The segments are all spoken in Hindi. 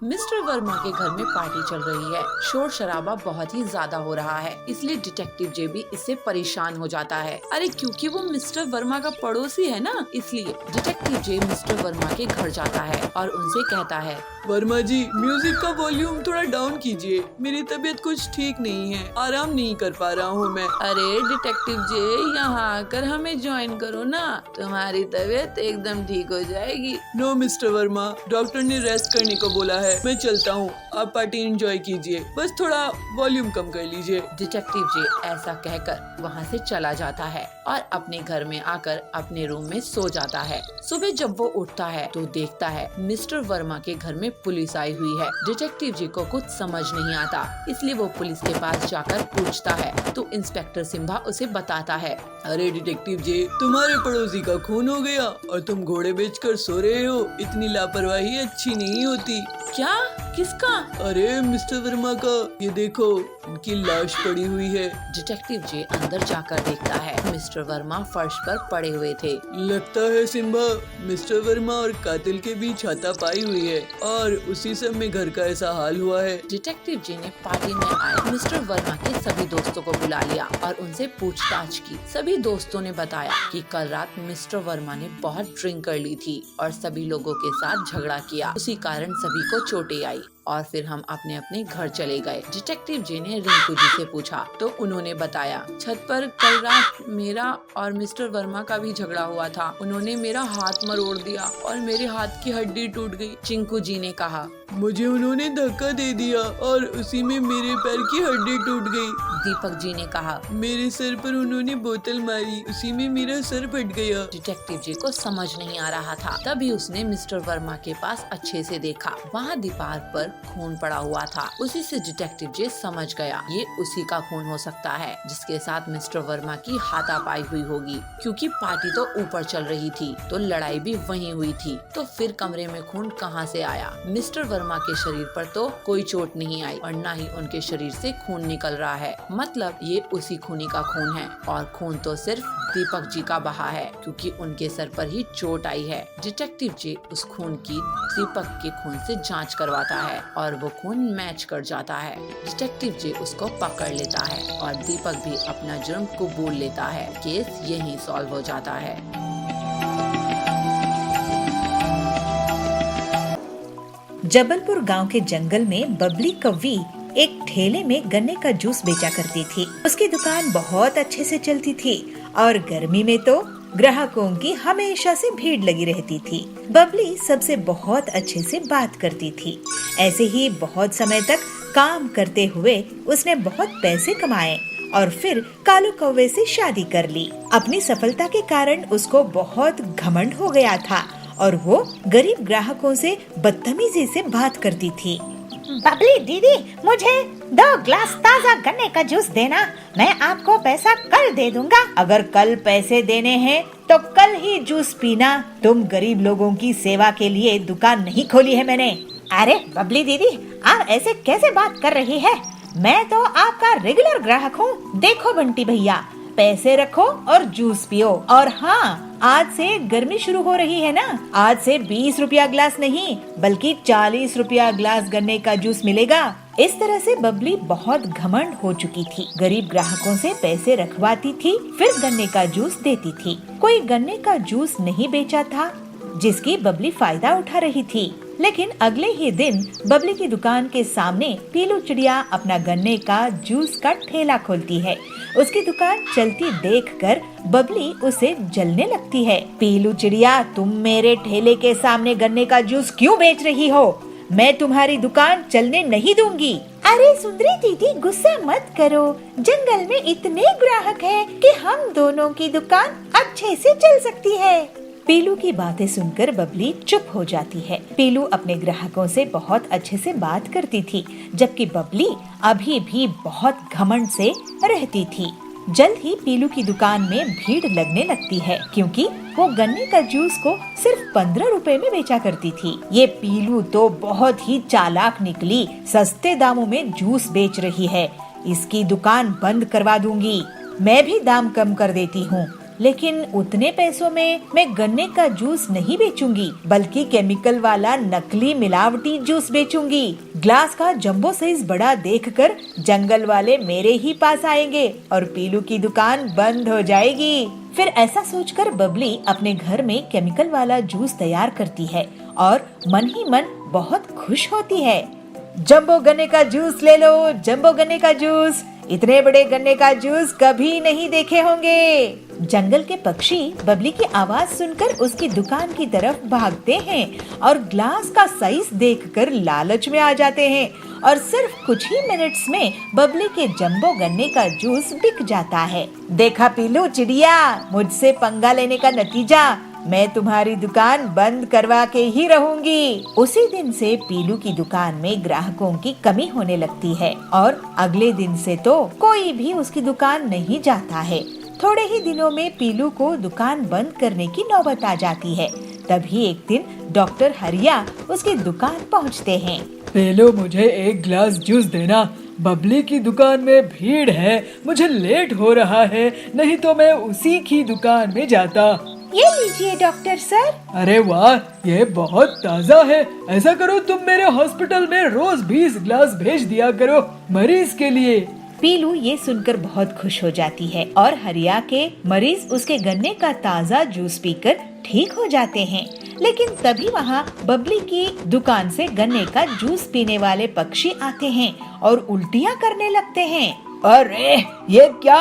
मिस्टर वर्मा के घर में पार्टी चल रही है। शोर शराबा बहुत ही ज्यादा हो रहा है, इसलिए डिटेक्टिव जे भी इससे परेशान हो जाता है। अरे क्योंकि वो मिस्टर वर्मा का पड़ोसी है ना, इसलिए डिटेक्टिव जे मिस्टर वर्मा के घर जाता है और उनसे कहता है, वर्मा जी, म्यूजिक का वॉल्यूम थोड़ा डाउन कीजिए। मेरी तबीयत कुछ ठीक नहीं है, आराम नहीं कर पा रहा हूँ मैं। अरे डिटेक्टिव जे, यहाँ आकर हमें ज्वाइन करो ना, तुम्हारी तबीयत एकदम ठीक हो जाएगी। नो मिस्टर वर्मा, डॉक्टर ने रेस्ट करने को बोला है। मैं चलता हूँ, आप पार्टी एंजॉय कीजिए, बस थोड़ा वॉल्यूम कम कर लीजिए। डिटेक्टिव जे ऐसा कहकर वहाँ से चला जाता है और अपने घर में आकर अपने रूम में सो जाता है। सुबह जब वो उठता है तो देखता है मिस्टर वर्मा के घर में पुलिस आई हुई है। डिटेक्टिव जी को कुछ समझ नहीं आता, इसलिए वो पुलिस के पास जाकर पूछता है तो इंस्पेक्टर सिम्बा उसे बताता है, अरे डिटेक्टिव जी, तुम्हारे पड़ोसी का खून हो गया और तुम घोड़े बेचकर सो रहे हो। इतनी लापरवाही अच्छी नहीं होती। क्या? किसका? अरे मिस्टर वर्मा का, ये देखो, इनकी लाश पड़ी हुई है। डिटेक्टिव जे अंदर जाकर देखता है मिस्टर वर्मा फर्श पर पड़े हुए थे। लगता है सिम्बा, मिस्टर वर्मा और कातिल के बीच हाथापाई हुई है और उसी समय घर का ऐसा हाल हुआ है। डिटेक्टिव जी ने पार्टी में आए मिस्टर वर्मा के सभी दोस्तों को बुला लिया और उनसे पूछताछ की। सभी दोस्तों ने बताया कि कल रात मिस्टर वर्मा ने बहुत ड्रिंक कर ली थी और सभी लोगों के साथ झगड़ा किया, उसी कारण सभी को चोटें आई और फिर हम अपने अपने घर चले गए। डिटेक्टिव जी ने रिंकू जी से पूछा तो उन्होंने बताया, छत पर कल रात मेरा और मिस्टर वर्मा का भी झगड़ा हुआ था। उन्होंने मेरा हाथ मरोड़ दिया और मेरे हाथ की हड्डी टूट गई। चिंकू जी ने कहा, मुझे उन्होंने धक्का दे दिया और उसी में मेरे पैर की हड्डी टूट गई। दीपक जी ने कहा, मेरे सर पर उन्होंने बोतल मारी, उसी में मेरा सर फट गया। डिटेक्टिव जी को समझ नहीं आ रहा था। तभी उसने मिस्टर वर्मा के पास अच्छे से देखा, वहाँ दीवार पर खून पड़ा हुआ था। उसी से डिटेक्टिव जी समझ गया ये उसी का खून हो सकता है जिसके साथ मिस्टर वर्मा की हाथापाई हुई होगी, क्योंकि पार्टी तो ऊपर चल रही थी तो लड़ाई भी वहीं हुई थी। तो फिर कमरे में खून कहाँ से आया? मिस्टर वर्मा के शरीर पर तो कोई चोट नहीं आई और न ही उनके शरीर से खून निकल रहा है, मतलब ये उसी खूनी का खून है। और खून तो सिर्फ दीपक जी का बहा है, क्योंकि उनके सर पर ही चोट आई है। डिटेक्टिव जी उस खून की दीपक के खून से जांच करवाता है और वो खून मैच कर जाता है। डिटेक्टिव जी उसको पकड़ लेता है और दीपक भी अपना जुर्म कबूल लेता है। केस यहीं सॉल्व हो जाता है। जबलपुर गांव के जंगल में बबली कव्वी एक ठेले में गन्ने का जूस बेचा करती थी। उसकी दुकान बहुत अच्छे से चलती थी और गर्मी में तो ग्राहकों की हमेशा से भीड़ लगी रहती थी। बबली सबसे बहुत अच्छे से बात करती थी। ऐसे ही बहुत समय तक काम करते हुए उसने बहुत पैसे कमाए और फिर कालू कौवे से शादी कर ली। अपनी सफलता के कारण उसको बहुत घमंड हो गया था और वो गरीब ग्राहकों से बदतमीजी से बात करती थी। बबली दीदी, मुझे 2 ग्लास ताज़ा गन्ने का जूस देना, मैं आपको पैसा कल दे दूंगा। अगर कल पैसे देने हैं तो कल ही जूस पीना। तुम गरीब लोगों की सेवा के लिए दुकान नहीं खोली है मैंने। अरे बबली दीदी, आप ऐसे कैसे बात कर रही है? मैं तो आपका रेगुलर ग्राहक हूँ। देखो बंटी भैया, पैसे रखो और जूस पियो। और हाँ, आज से गर्मी शुरू हो रही है ना, आज से 20 रुपया ग्लास नहीं बल्कि 40 रुपया ग्लास गन्ने का जूस मिलेगा। इस तरह से बबली बहुत घमंड हो चुकी थी। गरीब ग्राहकों से पैसे रखवाती थी, फिर गन्ने का जूस देती थी। कोई गन्ने का जूस नहीं बेचा था जिसकी बबली फायदा उठा रही थी। लेकिन अगले ही दिन बबली की दुकान के सामने पीलू चिड़िया अपना गन्ने का जूस का ठेला खोलती है। उसकी दुकान चलती देखकर बबली उसे जलने लगती है। पीलू चिड़िया, तुम मेरे ठेले के सामने गन्ने का जूस क्यों बेच रही हो? मैं तुम्हारी दुकान चलने नहीं दूंगी। अरे सुंदरी दीदी, गुस्सा मत करो। जंगल में इतने ग्राहक हैं कि हम दोनों की दुकान अच्छे से चल सकती है। पीलू की बातें सुनकर बबली चुप हो जाती है। पीलू अपने ग्राहकों से बहुत अच्छे से बात करती थी, जबकि बबली अभी भी बहुत घमंड से रहती थी। जल्द ही पीलू की दुकान में भीड़ लगने लगती है, क्योंकि वो गन्ने का जूस को सिर्फ 15 रुपए में बेचा करती थी। ये पीलू तो बहुत ही चालाक निकली, सस्ते दामों में जूस बेच रही है। इसकी दुकान बंद करवा दूंगी। मैं भी दाम कम कर देती हूँ। लेकिन उतने पैसों में मैं गन्ने का जूस नहीं बेचूंगी, बल्कि केमिकल वाला नकली मिलावटी जूस बेचूंगी। ग्लास का जंबो साइज बड़ा देखकर जंगल वाले मेरे ही पास आएंगे और पीलू की दुकान बंद हो जाएगी। फिर ऐसा सोचकर बबली अपने घर में केमिकल वाला जूस तैयार करती है और मन ही मन बहुत खुश होती है। जंबो गन्ने का जूस ले लो, जंबो गन्ने का जूस, इतने बड़े गन्ने का जूस कभी नहीं देखे होंगे। जंगल के पक्षी बबली की आवाज सुनकर उसकी दुकान की तरफ भागते हैं और ग्लास का साइज देखकर लालच में आ जाते हैं और सिर्फ कुछ ही मिनट्स में बबली के जंबो गन्ने का जूस बिक जाता है। देखा पीलू चिड़िया, मुझसे पंगा लेने का नतीजा, मैं तुम्हारी दुकान बंद करवा के ही रहूंगी। उसी दिन से पीलू की दुकान में ग्राहकों की कमी होने लगती है और अगले दिन से तो कोई भी उसकी दुकान नहीं जाता है। थोड़े ही दिनों में पीलू को दुकान बंद करने की नौबत आ जाती है। तभी एक दिन डॉक्टर हरिया उसकी दुकान पहुंचते हैं। पहले मुझे एक गिलास जूस देना, बबली की दुकान में भीड़ है, मुझे लेट हो रहा है, नहीं तो मैं उसी की दुकान में जाता। ये लीजिए डॉक्टर सर। अरे वाह, ये बहुत ताज़ा है। ऐसा करो, तुम मेरे हॉस्पिटल में रोज 20 गिलास भेज दिया करो मरीज के लिए। पीलू ये सुनकर बहुत खुश हो जाती है और हरिया के मरीज उसके गन्ने का ताज़ा जूस पीकर ठीक हो जाते हैं। लेकिन तभी वहाँ बबली की दुकान से गन्ने का जूस पीने वाले पक्षी आते हैं और उल्टियाँ करने लगते हैं। अरे ये क्या,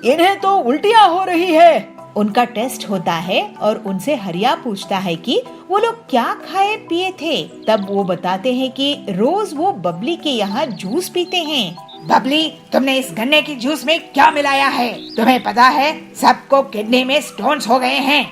इन्हें तो उल्टियाँ हो रही है। उनका टेस्ट होता है और उनसे हरिया पूछता है कि वो लोग क्या खाए पिए थे। तब वो बताते हैं कि रोज वो बबली के यहाँ जूस पीते हैं। बबली, तुमने इस गन्ने की जूस में क्या मिलाया है? तुम्हें पता है सबको किडनी में स्टोन्स हो गए हैं,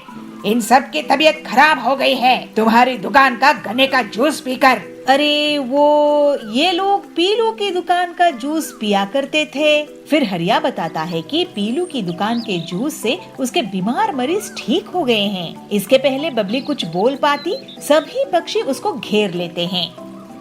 इन सब की तबीयत खराब हो गई है तुम्हारी दुकान का गन्ने का जूस पीकर। अरे वो ये लोग पीलू की दुकान का जूस पिया करते थे। फिर हरिया बताता है कि पीलू की दुकान के जूस से उसके बीमार मरीज ठीक हो गए हैं। इसके पहले बबली कुछ बोल पाती, सभी पक्षी उसको घेर लेते हैं।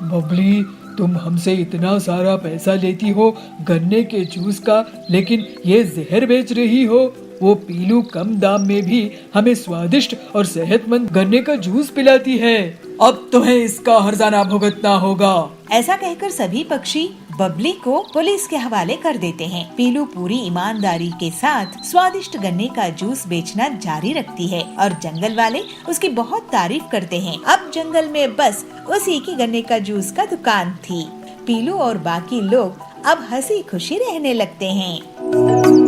बबली, तुम हमसे इतना सारा पैसा लेती हो गन्ने के जूस का, लेकिन ये जहर बेच रही हो। वो पीलू कम दाम में भी हमें स्वादिष्ट और सेहतमंद गन्ने का जूस पिलाती है। अब तुम्हें इसका हर्जाना भुगतना होगा। ऐसा कहकर सभी पक्षी बबली को पुलिस के हवाले कर देते हैं। पीलू पूरी ईमानदारी के साथ स्वादिष्ट गन्ने का जूस बेचना जारी रखती है और जंगल वाले उसकी बहुत तारीफ करते हैं। अब जंगल में बस उसी की गन्ने का जूस का दुकान थी। पीलू और बाकी लोग अब हंसी खुशी रहने लगते हैं।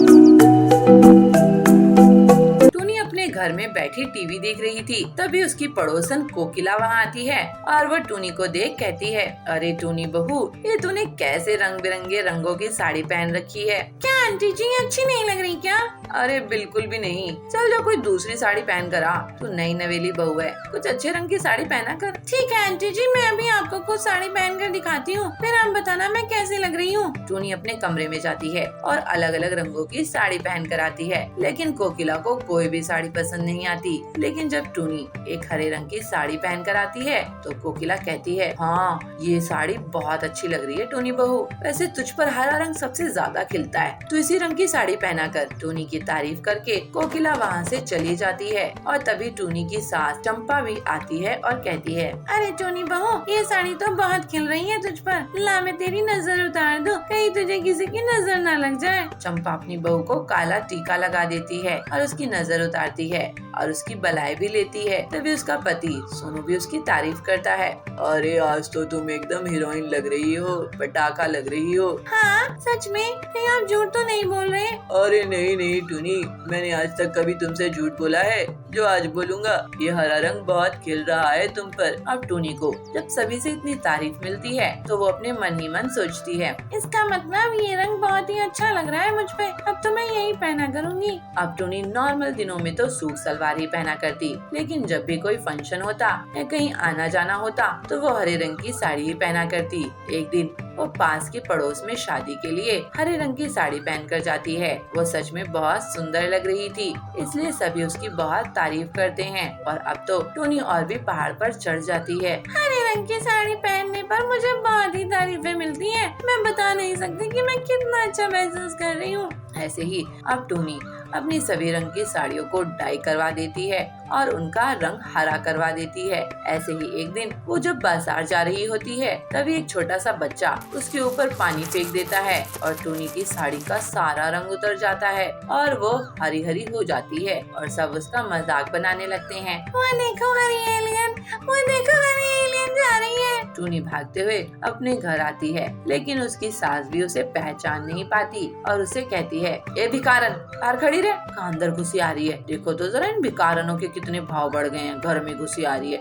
घर में बैठी टीवी देख रही थी। तभी उसकी पड़ोसन कोकिला वहाँ आती है और वो टूनी को देख कहती है, अरे टूनी बहू, ये तूने कैसे रंग बिरंगे रंगों की साड़ी पहन रखी है? क्या आंटी जी, अच्छी नहीं लग रही क्या? अरे बिल्कुल भी नहीं, चल जो कोई दूसरी साड़ी पहन कर आ, तू नई नवेली बहू है, कुछ अच्छे रंग की साड़ी पहना कर। ठीक है आंटी जी, मैं अभी आपको कुछ साड़ी पहन कर दिखाती हूँ, फिर आप बताना मैं कैसी लग रही हूँ। टूनी अपने कमरे में जाती है और अलग अलग रंगों की साड़ी पहन कर आती है, लेकिन कोकिला को कोई भी साड़ी पसंद नहीं आती। लेकिन जब टूनी एक हरे रंग की साड़ी पहन कर आती है तो कोकिला कहती है, हाँ ये साड़ी बहुत अच्छी लग रही है टूनी बहू, वैसे तुझ पर हरा रंग सबसे ज्यादा खिलता है, तू इसी रंग की साड़ी पहना कर। टूनी की तारीफ करके कोकिला वहाँ से चली जाती है और तभी टूनी की सास चंपा भी आती है और कहती है, अरे टूनी बहू, ये साड़ी तो बहुत खिल रही है तुझ पर, ला मैं तेरी नजर उतार दूं, कहीं तुझे किसी की नजर न लग जाए। चंपा अपनी बहू को काला टीका लगा देती है और उसकी नजर उतारती है और उसकी बलाई भी लेती है। तभी उसका पति सोनू भी उसकी तारीफ करता है, अरे आज तो तुम एकदम हीरोइन लग रही हो, पटाखा लग रही हो। हाँ सच में, कहीं आप झूठ तो नहीं बोल रहे? अरे नहीं नहीं टूनी, मैंने आज तक कभी तुमसे झूठ बोला है? जो आज बोलूंगा, ये हरा रंग बहुत खिल रहा है तुम पर। अब टूनी को जब सभी से इतनी तारीफ मिलती है तो वो अपने मन ही मन सोचती है, इसका मतलब ये रंग बहुत ही अच्छा लग रहा है मुझ पे, अब तो मैं यही पहना करूँगी। अब टूनी नॉर्मल दिनों में तो सूट सलवार ही पहना करती, लेकिन जब भी कोई फंक्शन होता या कहीं आना जाना होता तो वो हरे रंग की साड़ी ही पहना करती। एक दिन वो पास के पड़ोस में शादी के लिए हरे रंग की साड़ी पहनकर जाती है। वो सच में बहुत सुंदर लग रही थी, इसलिए सभी उसकी बहुत तारीफ करते हैं और अब तो टूनी और भी पहाड़ पर चढ़ जाती है। हरे रंग की साड़ी पहनने पर मुझे बहुत ही तारीफें मिलती हैं, मैं बता नहीं सकती कि मैं कितना अच्छा महसूस कर रही हूँ। ऐसे ही अब टूनी अपनी सभी रंग की साड़ियों को डाई करवा देती है और उनका रंग हरा करवा देती है। ऐसे ही एक दिन वो जब बाजार जा रही होती है तभी एक छोटा सा बच्चा उसके ऊपर पानी फेंक देता है और टूनी की साड़ी का सारा रंग उतर जाता है और वो हरी हरी हो जाती है और सब उसका मजाक बनाने लगते हैं। वो देखो हरी एलियन, वो देखो हरी एलियन जा रही है। टूनी भागते हुए अपने घर आती है लेकिन उसकी सास भी उसे पहचान नहीं पाती और उसे कहती है, ए भिकारन, बाहर खड़ी रह, कहाँ अंदर घुसी आ रही है। देखो तो जरा इन भिकारनों के कितने भाव बढ़ गए हैं, घर में घुसी आ रही है।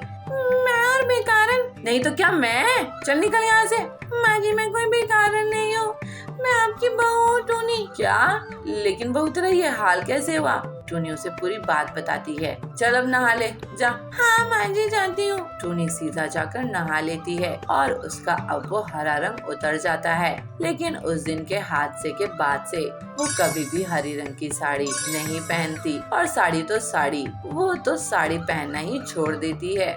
मैं और भिकारन नहीं तो क्या मैं, चल निकल यहाँ से। माँ जी मैं कोई भिकारन नहीं हूँ, मैं आपकी बहू हूँ टूनी। क्या? लेकिन बहू तेरा ये हाल कैसे हुआ? टूनी उसे पूरी बात बताती है। चल अब नहा ले जा। हाँ माँ जी जाती हूँ। टूनी सीधा जाकर नहा लेती है और उसका अब वो हरा रंग उतर जाता है। लेकिन उस दिन के हादसे के बाद से वो कभी भी हरी रंग की साड़ी नहीं पहनती और साड़ी तो साड़ी, वो तो साड़ी पहनना ही छोड़ देती है।